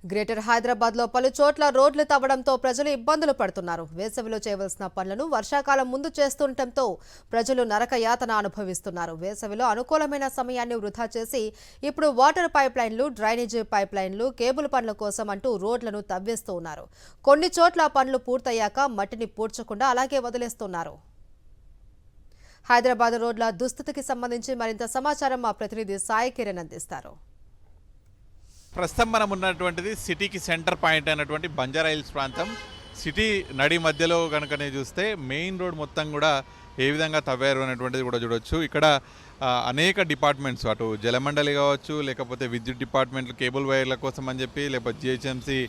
Greater హైదరాబాద్లో పలు చోట్ల రోడ్లు తవ్వడంతో ప్రజలు ఇబ్బందులు పడుతున్నారు. వేసవిలో చేయవలసిన పనులను వర్షాకాలం ముందు చేస్తుండటంతో ప్రజలు నరక యాతన అనుభవిస్తున్నారు. వేసవిలో అనుకూలమైన సమయాన్ని వృధా చేసి ఇప్పుడు వాటర్ పైప్ లైన్లు, డ్రైనేజీ పైప్ లైన్లు, కేబుల్ పనుల కోసం అంటూ రోడ్లను తవ్వేస్తూ ఉన్నారు. కొన్ని చోట్ల పనులు పూర్తయ్యాక మట్టిని పూడ్చకుండా అలాగే వదిలేస్తున్నారు. హైదరాబాద్ రోడ్ల దుస్థితికి సంబంధించి మరింత సమాచారం మా ప్రతినిధి సాయి కిరణ్ అందిస్తారు. ప్రస్తుతం మనం ఉన్నటువంటిది సిటీకి సెంటర్ పాయింట్ అయినటువంటి బంజారా హిల్స్ ప్రాంతం. సిటీ నడి మధ్యలో కనుకనే చూస్తే మెయిన్ రోడ్ మొత్తం కూడా ఏ విధంగా తవ్వారు అనేటువంటిది కూడా చూడొచ్చు. ఇక్కడ అనేక డిపార్ట్మెంట్స్, అటు జలమండలి కావచ్చు, లేకపోతే విద్యుత్ డిపార్ట్మెంట్లు కేబుల్ వైర్ల కోసం అని చెప్పి, లేకపోతే జిహెచ్ఎంసీ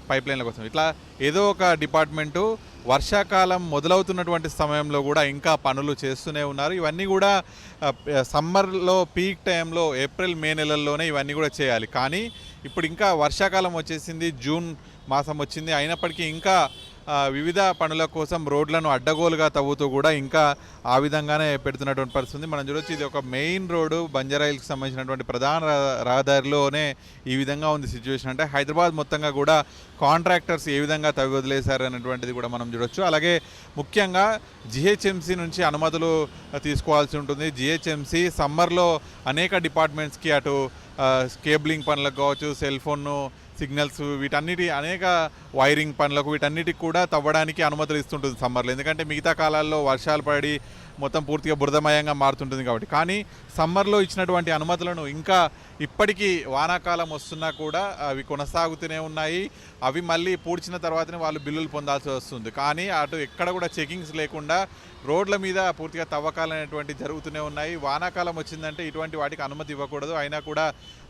పైప్ లైన్ల కోసం, ఇట్లా ఏదో ఒక డిపార్ట్మెంటు వర్షాకాలం మొదలవుతున్నటువంటి సమయంలో కూడా ఇంకా పనులు చేస్తూనే ఉన్నారు. ఇవన్నీ కూడా సమ్మర్లో పీక్ టైంలో ఏప్రిల్ మే నెలల్లోనే ఇవన్నీ కూడా చేయాలి. కానీ ఇప్పుడు ఇంకా వర్షాకాలం వచ్చేసింది, జూన్ మాసం వచ్చింది, అయినప్పటికీ ఇంకా వివిధ పనుల కోసం రోడ్లను అడ్డగోలుగా తవ్వుతూ కూడా ఇంకా ఆ విధంగానే పెడుతున్నటువంటి పరిస్థితి మనం చూడొచ్చు. ఇది ఒక మెయిన్ రోడ్డు, బంజారా హిల్స్కి సంబంధించినటువంటి ప్రధాన రహదారిలోనే ఈ విధంగా ఉంది సిచ్యువేషన్. అంటే హైదరాబాద్ మొత్తంగా కూడా కాంట్రాక్టర్స్ ఏ విధంగా తవ్వి వదిలేశారు అనేటువంటిది కూడా మనం చూడొచ్చు. అలాగే ముఖ్యంగా జిహెచ్ఎంసీ నుంచి అనుమతులు తీసుకోవాల్సి ఉంటుంది. జిహెచ్ఎంసీ సమ్మర్లో అనేక డిపార్ట్మెంట్స్కి, అటు కేబులింగ్ పనులకు కావచ్చు, సెల్ ఫోన్ సిగ్నల్స్, వీటన్నిటి అనేక వైరింగ్ పనులకు, వీటన్నిటికి కూడా తవ్వడానికి అనుమతులు ఇస్తుంటుంది సమ్మర్లో. ఎందుకంటే మిగతా కాలాల్లో వర్షాలు పడి మొత్తం పూర్తిగా బురదమయంగా మారుతుంటుంది కాబట్టి. కానీ సమ్మర్లో ఇచ్చినటువంటి అనుమతులను ఇంకా ఇప్పటికీ వానాకాలం వస్తున్నా కూడా అవి కొనసాగుతూనే ఉన్నాయి. అవి మళ్ళీ పూడ్చిన తర్వాతనే వాళ్ళు బిల్లులు పొందాల్సి వస్తుంది. కానీ అటు ఎక్కడ కూడా చెకింగ్స్ లేకుండా రోడ్ల మీద పూర్తిగా తవ్వకాలు అనేటువంటివి జరుగుతూనే ఉన్నాయి. వానాకాలం వచ్చిందంటే ఇటువంటి వాటికి అనుమతి ఇవ్వకూడదు. అయినా కూడా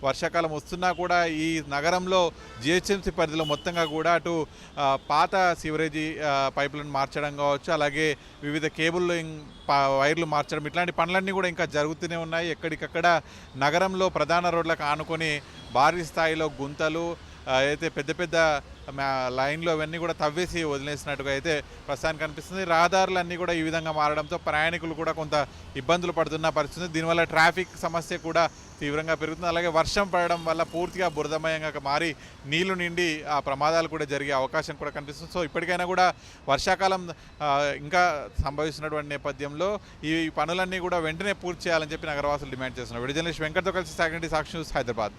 వర్షాకాలం వస్తున్నా కూడా ఈ నగరంలో జిహెచ్ఎంసీ పరిధిలో మొత్తంగా కూడా అటు పాత సివరేజీ పైపులను మార్చడం కావచ్చు, అలాగే వివిధ కేబుల్ వైర్లు మార్చడం, ఇట్లాంటి పనులన్నీ కూడా ఇంకా జరుగుతూనే ఉన్నాయి. ఎక్కడికక్కడ నగరంలో ప్రధాన రోడ్లకు ఆనుకొని భారీ స్థాయిలో గుంతలు, అయితే పెద్ద పెద్ద లైన్లు అవన్నీ కూడా తవ్వేసి వదిలేసినట్టుగా అయితే ప్రస్తుతానికి కనిపిస్తుంది. రహదారులన్నీ కూడా ఈ విధంగా మారడంతో ప్రయాణికులు కూడా కొంత ఇబ్బందులు పడుతున్న పరిస్థితి. దీనివల్ల ట్రాఫిక్ సమస్య కూడా తీవ్రంగా పెరుగుతుంది. అలాగే వర్షం పడడం వల్ల పూర్తిగా బురదమయంగా మారి నీళ్లు నిండి ఆ ప్రమాదాలు కూడా జరిగే అవకాశం కూడా కనిపిస్తుంది. సో ఇప్పటికైనా కూడా వర్షాకాలం ఇంకా సంభవిస్తున్నటువంటి నేపథ్యంలో ఈ పనులన్నీ కూడా వెంటనే పూర్తి చేయాలని చెప్పి నగరవాసులు డిమాండ్ చేస్తున్నారు. విడుదల వెంకట్తో కలిసి సాక్షి న్యూస్, హైదరాబాద్.